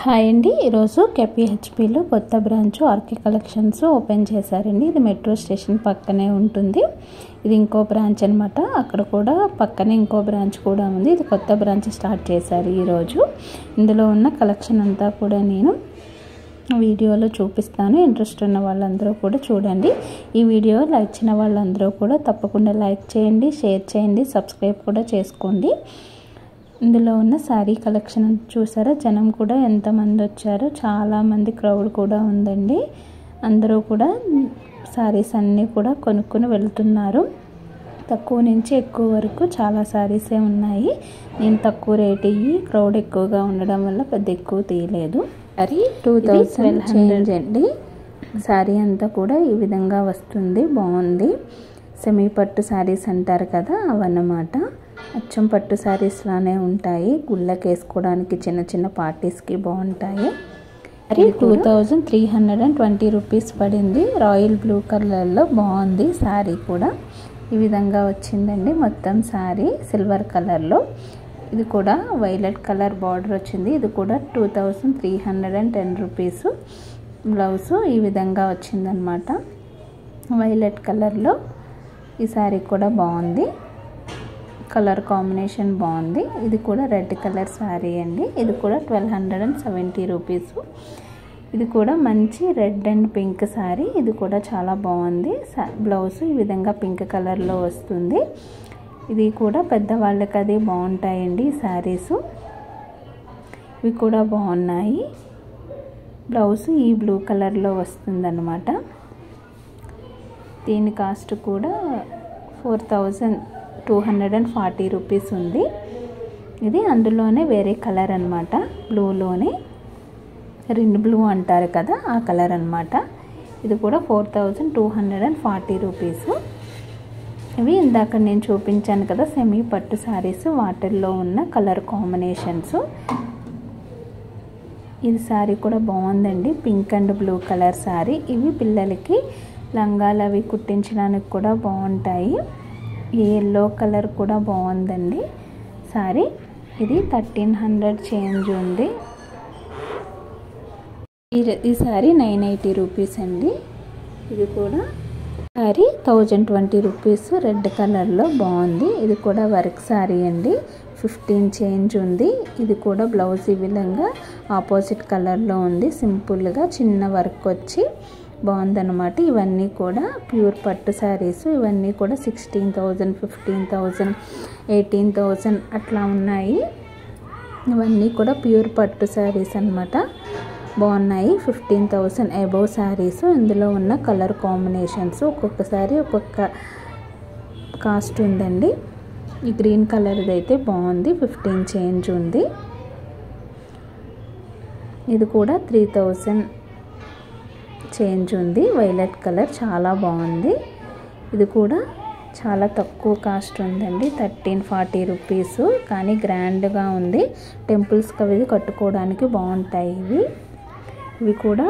Hi అండి, ఈరోజు కేపీహెచ్పిలో కొత్త బ్రాంచ్ ఆర్కే కలెక్షన్స్ ఓపెన్ చేశారండి. ఇది మెట్రో స్టేషన్ పక్కనే ఉంటుంది. ఇది ఇంకో బ్రాంచ్ అనమాట. అక్కడ కూడా పక్కనే ఇంకో బ్రాంచ్ కూడా ఉంది. ఇది కొత్త బ్రాంచ్ స్టార్ట్ చేశారు ఈరోజు. ఇందులో ఉన్న కలెక్షన్ అంతా కూడా నేను వీడియోలో చూపిస్తాను. ఇంట్రెస్ట్ ఉన్న వాళ్ళందరూ కూడా చూడండి. ఈ వీడియో నచ్చిన వాళ్ళందరూ కూడా తప్పకుండా లైక్ చేయండి, షేర్ చేయండి, సబ్స్క్రైబ్ కూడా చేసుకోండి. ఇందులో ఉన్న శారీ కలెక్షన్ చూసారా, జనం కూడా ఎంతమంది వచ్చారో, చాలామంది క్రౌడ్ కూడా ఉందండి. అందరూ కూడా శారీస్ అన్నీ కూడా కొనుక్కొని వెళ్తున్నారు. తక్కువ నుంచి ఎక్కువ వరకు చాలా శారీసే ఉన్నాయి. నేను తక్కువ రేట్ ఇవి క్రౌడ్ ఎక్కువగా ఉండడం వల్ల పెద్ద ఎక్కువ తీయలేదు. అది 2100 అండి. శారీ అంతా కూడా ఈ విధంగా వస్తుంది, బాగుంది. సెమీ పట్టు శారీస్ అంటారు కదా, అవన్నమాట. అచ్చం పట్టు శారీస్ లానే ఉంటాయి. గుళ్ళకి వేసుకోవడానికి చిన్న చిన్న పార్టీస్కి బాగుంటాయి. అది 2320 రూపీస్ పడింది. రాయల్ బ్లూ కలర్లో బాగుంది శారీ కూడా. ఈ విధంగా వచ్చిందండి మొత్తం శారీ సిల్వర్ కలర్లో. ఇది కూడా వైలెట్ కలర్ బార్డర్ వచ్చింది. ఇది కూడా 2310 రూపీస్. బ్లౌజు ఈ విధంగా వచ్చిందనమాట, వైలెట్ కలర్లో. ఈ శారీ కూడా బాగుంది, కలర్ కాంబినేషన్ బాగుంది. ఇది కూడా రెడ్ కలర్ శారీ అండి. ఇది కూడా 1270 రూపీస్. ఇది కూడా మంచి రెడ్ అండ్ పింక్ శారీ. ఇది కూడా చాలా బాగుంది. బ్లౌజ్ ఈ విధంగా పింక్ కలర్లో వస్తుంది. ఇది కూడా పెద్దవాళ్ళకి అది బాగుంటాయండి ఈ శారీస్. ఇవి కూడా బాగున్నాయి. బ్లౌజ్ ఈ బ్లూ కలర్లో వస్తుందన్నమాట. దీని కాస్ట్ కూడా 4240 రూపీస్ ఉంది. ఇది అందులోనే వేరే కలర్ అనమాట, బ్లూలోనే రిన్ బ్లూ అంటారు కదా, ఆ కలర్ అనమాట. ఇది కూడా 4240 రూపీస్. ఇవి ఇందాక నేను చూపించాను కదా సెమీ పట్టు శారీస్, వాటిల్లో ఉన్న కలర్ కాంబినేషన్స్. ఇది శారీ కూడా బాగుందండి, pink and blue colour sari. ఇవి పిల్లలకి లంగాలు అవి కుట్టించడానికి కూడా బాగుంటాయి. ఎల్లో కలర్ కూడా బాగుందండి శారీ. ఇది 1300 చేంజ్ ఉంది. ఈ శారీ 980 రూపీస్ అండి. ఇది కూడా శారీ 1020 రూపీస్, రెడ్ కలర్లో బాగుంది. ఇది కూడా వర్క్ శారీ అండి, 15 చేంజ్ ఉంది. ఇది కూడా బ్లౌజ్ ఈ విధంగా ఆపోజిట్ కలర్లో ఉంది. సింపుల్గా చిన్న వర్క్ వచ్చి బాగుందన్నమాట. ఇవన్నీ కూడా ప్యూర్ పట్టు శారీస్. ఇవన్నీ కూడా 16,000, 15,000, 18,000 అట్లా ఉన్నాయి. ఇవన్నీ కూడా ప్యూర్ పట్టు శారీస్ అన్నమాట, బాగున్నాయి. 15,000 అబవ్ శారీస్. ఇందులో ఉన్న కలర్ కాంబినేషన్స్ ఒక్కొక్క శారీ ఒక్కొక్క కాస్ట్ ఉందండి. ఈ గ్రీన్ కలర్ది అయితే బాగుంది, 15 చేంజ్ ఉంది. ఇది కూడా 3000 చేంజ్ ఉంది. వైలెట్ కలర్ చాలా బాగుంది. ఇది కూడా చాలా తక్కువ కాస్ట్ ఉందండి, 1340 రూపీస్. కానీ గ్రాండ్గా ఉంది. టెంపుల్స్కి అవి కట్టుకోవడానికి బాగుంటాయి ఇవి. ఇవి కూడా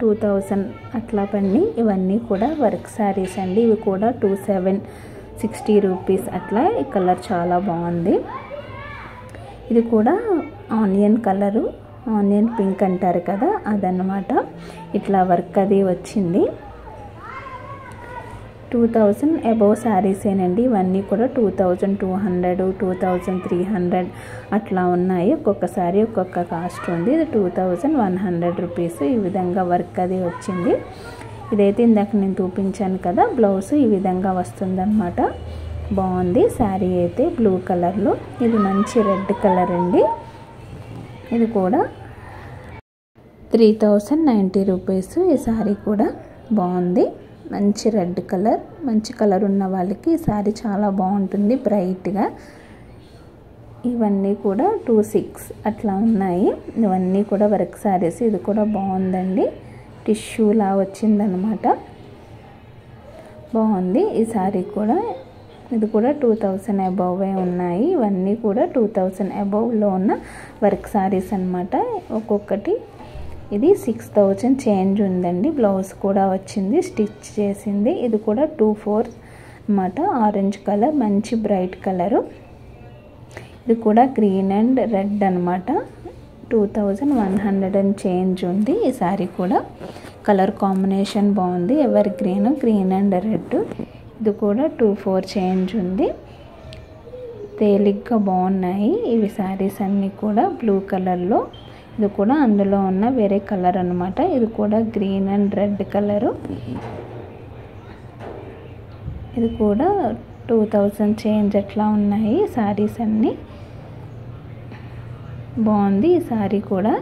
2000 అట్లా పడి. ఇవన్నీ కూడా వర్క్ శారీస్ అండి. ఇవి కూడా 2760 రూపీస్ అట్లా. ఈ కలర్ చాలా బాగుంది. ఇది కూడా ఆనియన్ కలరు, ఆనియన్ పింక్ అంటారు కదా, అదన్నమాట. ఇట్లా వర్క్ అది వచ్చింది. 2000 అబవ్ శారీసేనండి. ఇవన్నీ కూడా 2200, 2300 అట్లా ఉన్నాయి. ఒక్కొక్క శారీ ఒక్కొక్క కాస్ట్ ఉంది. ఇది 2100 రూపీస్. ఈ విధంగా వర్క్ అది వచ్చింది. ఇదైతే ఇందాక నేను చూపించాను కదా, బ్లౌజ్ ఈ విధంగా వస్తుందన్నమాట. బాగుంది శారీ అయితే బ్లూ కలర్లో. ఇది మంచి రెడ్ కలర్ అండి. ఇది కూడా 3090 రూపీస్. ఈ శారీ కూడా బాగుంది, మంచి రెడ్ కలర్. మంచి కలర్ ఉన్న వాళ్ళకి ఈ శారీ చాలా బాగుంటుంది, బ్రైట్గా. ఇవన్నీ కూడా 26 అట్లా ఉన్నాయి. ఇవన్నీ కూడా వర్క్ శారీస్. ఇది కూడా బాగుందండి, టిష్యూలా వచ్చిందనమాట, బాగుంది ఈ శారీ కూడా. ఇది కూడా 2000 అబవ్వే ఉన్నాయి. ఇవన్నీ కూడా 2000 అబవ్లో ఉన్న వర్క్ శారీస్ అనమాట. ఒక్కొక్కటి ఇది 6000 చేంజ్ ఉందండి. బ్లౌజ్ కూడా వచ్చింది, స్టిచ్ చేసింది. ఇది కూడా 24 అన్నమాట, ఆరెంజ్ కలర్, మంచి బ్రైట్ కలరు. ఇది కూడా గ్రీన్ అండ్ రెడ్ అనమాట. 2100 అండ్ చేంజ్ ఉంది. ఈ శారీ కూడా కలర్ కాంబినేషన్ బాగుంది, ఎవర్ గ్రీన్ అండ్ రెడ్. ఇది కూడా 24 చేంజ్ ఉంది. తేలిగ్గా బాగున్నాయి ఇవి శారీస్ అన్నీ కూడా బ్లూ కలర్లో. ఇది కూడా అందులో ఉన్న వేరే కలర్ అన్నమాట. ఇది కూడా గ్రీన్ అండ్ రెడ్ కలరు. ఇది కూడా 2000 చేంజ్ అట్లా ఉన్నాయి శారీస్ అన్నీ. బాగుంది ఈ శారీ కూడా.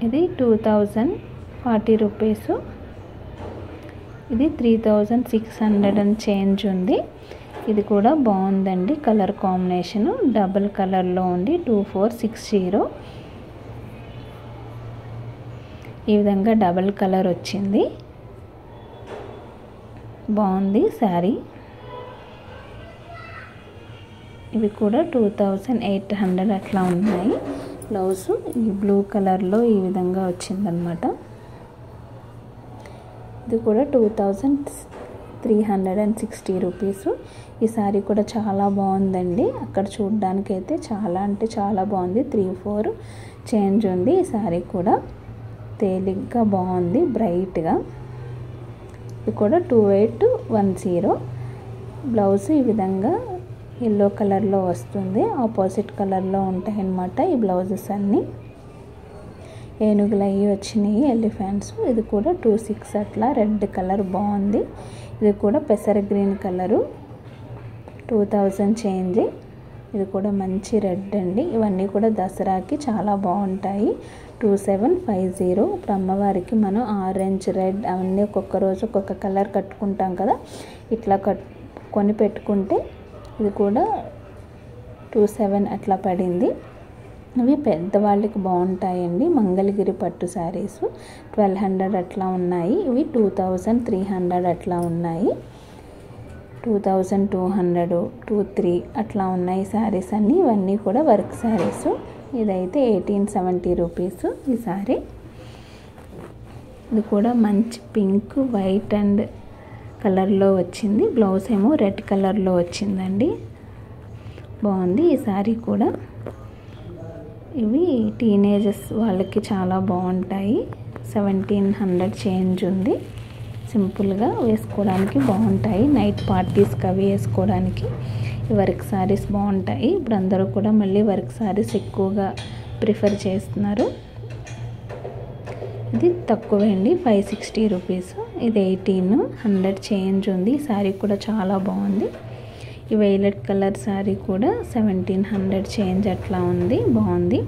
ఇది 2040 రూపీస్. ఇది 3600 అండ్ చేంజ్ ఉంది. ఇది కూడా బాగుందండి, కలర్ కాంబినేషను డబుల్ కలర్లో ఉంది. 2460. ఈ విధంగా డబుల్ కలర్ వచ్చింది, బాగుంది శారీ. ఇవి కూడా 2800 అట్లా ఉన్నాయి. బ్లౌజ్ ఈ బ్లూ కలర్లో ఈ విధంగా వచ్చిందనమాట. ఇది కూడా 2360 రూపీస్. ఈ శారీ కూడా చాలా బాగుందండి. అక్కడ చూడడానికి అయితే చాలా అంటే చాలా బాగుంది. 34 చేంజ్ ఉంది. ఈ శారీ కూడా తేలిగ్గా బాగుంది, బ్రైట్గా. ఇది కూడా 2810. బ్లౌజ్ ఈ విధంగా ఎల్లో కలర్లో వస్తుంది, ఆపోజిట్ కలర్లో ఉంటాయి అన్నమాట ఈ బ్లౌజెస్ అన్నీ. ఏనుగులు అవి వచ్చినాయి, ఎలిఫెంట్స్. ఇది కూడా 26 అట్లా రెడ్ కలర్ బాగుంది. ఇది కూడా పెసర గ్రీన్ కలరు, 2000 చేంజ్. ఇది కూడా మంచి రెడ్ అండి. ఇవన్నీ కూడా దసరాకి చాలా బాగుంటాయి. 2750. ఇప్పుడు అమ్మవారికి మనం ఆరెంజ్, రెడ్ అవన్నీ ఒక్కొక్క రోజు ఒక్కొక్క కలర్ కట్టుకుంటాం కదా, ఇట్లా కొని పెట్టుకుంటే ఇది కూడా 27 అట్లా పడింది. ఇవి పెద్దవాళ్ళకి బాగుంటాయండి. మంగళగిరి పట్టు శారీస్ 1200 అట్లా ఉన్నాయి. ఇవి 2300 అట్లా ఉన్నాయి. 2200, 23 అట్లా ఉన్నాయి శారీస్ అన్నీ. ఇవన్నీ కూడా వర్క్ శారీస్. ఇదైతే 1870 రూపీస్ ఈ శారీ. ఇది కూడా మంచి పింక్, వైట్ అండ్ కలర్లో వచ్చింది. బ్లౌజ్ ఏమో రెడ్ కలర్లో వచ్చిందండి, బాగుంది ఈ శారీ కూడా. ఇవి టీనేజర్స్ వాళ్ళకి చాలా బాగుంటాయి. 1700 చేంజ్ ఉంది. సింపుల్గా వేసుకోవడానికి బాగుంటాయి, నైట్ పార్టీస్కి అవి వేసుకోవడానికి. ఈ వర్క్ శారీస్ బాగుంటాయి. ఇప్పుడు అందరూ కూడా మళ్ళీ వర్క్ శారీస్ ఎక్కువగా ప్రిఫర్ చేస్తున్నారు. ఇది తక్కువే అండి, 560 రూపీస్. ఇది 1800 చేంజ్ ఉంది. ఈ శారీ కూడా చాలా బాగుంది. ఈ వైలెట్ కలర్ శారీ కూడా 1700 చేంజ్ అట్లా ఉంది, బాగుంది.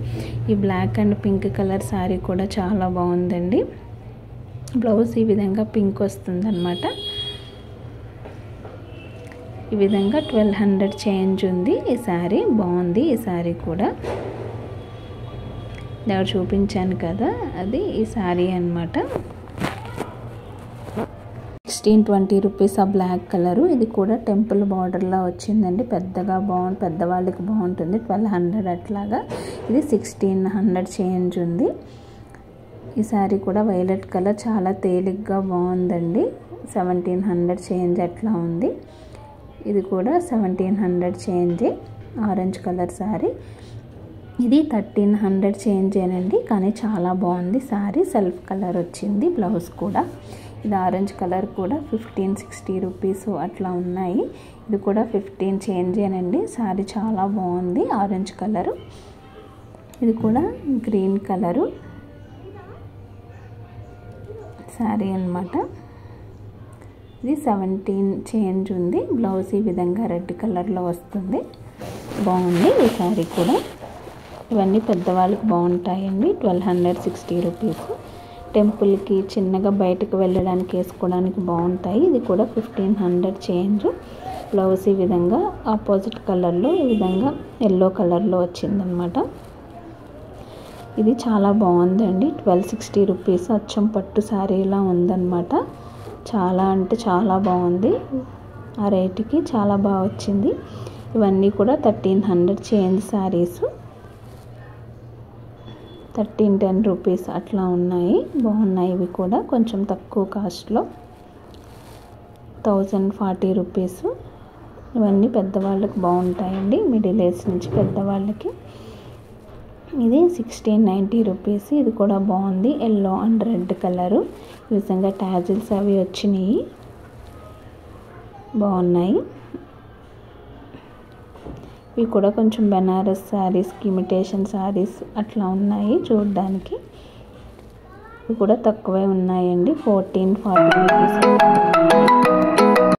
ఈ black and pink colour sari కూడా చాలా బాగుందండి. బ్లౌజ్ ఈ విధంగా పింక్ వస్తుందన్నమాట. ఈ విధంగా 1200 చేంజ్ ఉంది. ఈ శారీ బాగుంది. ఈ శారీ కూడా నేను చూపించాను కదా, అది ఈ శారీ అన్నమాట. 1620 రూపీస్ ఆ బ్లాక్ కలరు. ఇది కూడా టెంపుల్ బార్డర్లా వచ్చిందండి, పెద్దగా పెద్దవాళ్ళకి బాగుంటుంది. 1200 అట్లాగా. ఇది 1600 చేంజ్ ఉంది. ఈ శారీ కూడా వైలెట్ కలర్ చాలా తేలిగ్గా బాగుందండి. 1700 చేంజ్ అట్లా ఉంది. ఇది కూడా 1700 చేంజ్, ఆరెంజ్ కలర్ శారీ. ఇది 1300 చేంజ్ ఏనండి, కానీ చాలా బాగుంది శారీ. సెల్ఫ్ కలర్ వచ్చింది బ్లౌజ్ కూడా. ఇది ఆరెంజ్ కలర్ కూడా 1560 రూపీస్ అట్లా ఉన్నాయి. ఇది కూడా 15 చేంజ్ ఏనండి. శారీ చాలా బాగుంది, ఆరెంజ్ కలరు. ఇది కూడా గ్రీన్ కలరు శారీ అన్నమాట. ఇది 17 చేంజ్ ఉంది. బ్లౌజ్ ఈ విధంగా రెడ్ కలర్లో వస్తుంది, బాగుంది ఈ శారీ కూడా. ఇవన్నీ పెద్దవాళ్ళకి బాగుంటాయండి. 1260 రూపీస్. టెంపుల్కి చిన్నగా బయటకు వెళ్ళడానికి వేసుకోవడానికి బాగుంటాయి. ఇది కూడా 1500 చేంజ్. బ్లౌజ్ ఈ విధంగా ఆపోజిట్ కలర్లో ఈ విధంగా ఎల్లో కలర్లో వచ్చిందనమాట. ఇది చాలా బాగుందండి. 1260 రూపీస్. అచ్చం పట్టు శారీలా ఉందన్నమాట. చాలా అంటే చాలా బాగుంది. ఆ రేటుకి చాలా బాగా వచ్చింది. ఇవన్నీ కూడా 1300 చేంజ్ శారీస్. 1310 రూపీస్ అట్లా ఉన్నాయి, బాగున్నాయి. ఇవి కూడా కొంచెం తక్కువ కాస్ట్లో. 1040 రూపీస్ ఇవన్నీ పెద్దవాళ్ళకి బాగుంటాయండి, మిడిల్ ఏజ్ నుంచి పెద్దవాళ్ళకి. ఇది 1690 రూపీస్. ఇది కూడా బాగుంది, ఎల్లో అండ్ రెడ్ కలరు. ఈ విధంగా ట్యాజిల్స్ అవి వచ్చినాయి, బాగున్నాయి. ఇవి కూడా కొంచెం బెనారస్ శారీస్కి, ఇమిటేషన్ శారీస్ అట్లా ఉన్నాయి చూడడానికి. ఇవి కూడా తక్కువే ఉన్నాయండి, 1440 రూపీస్.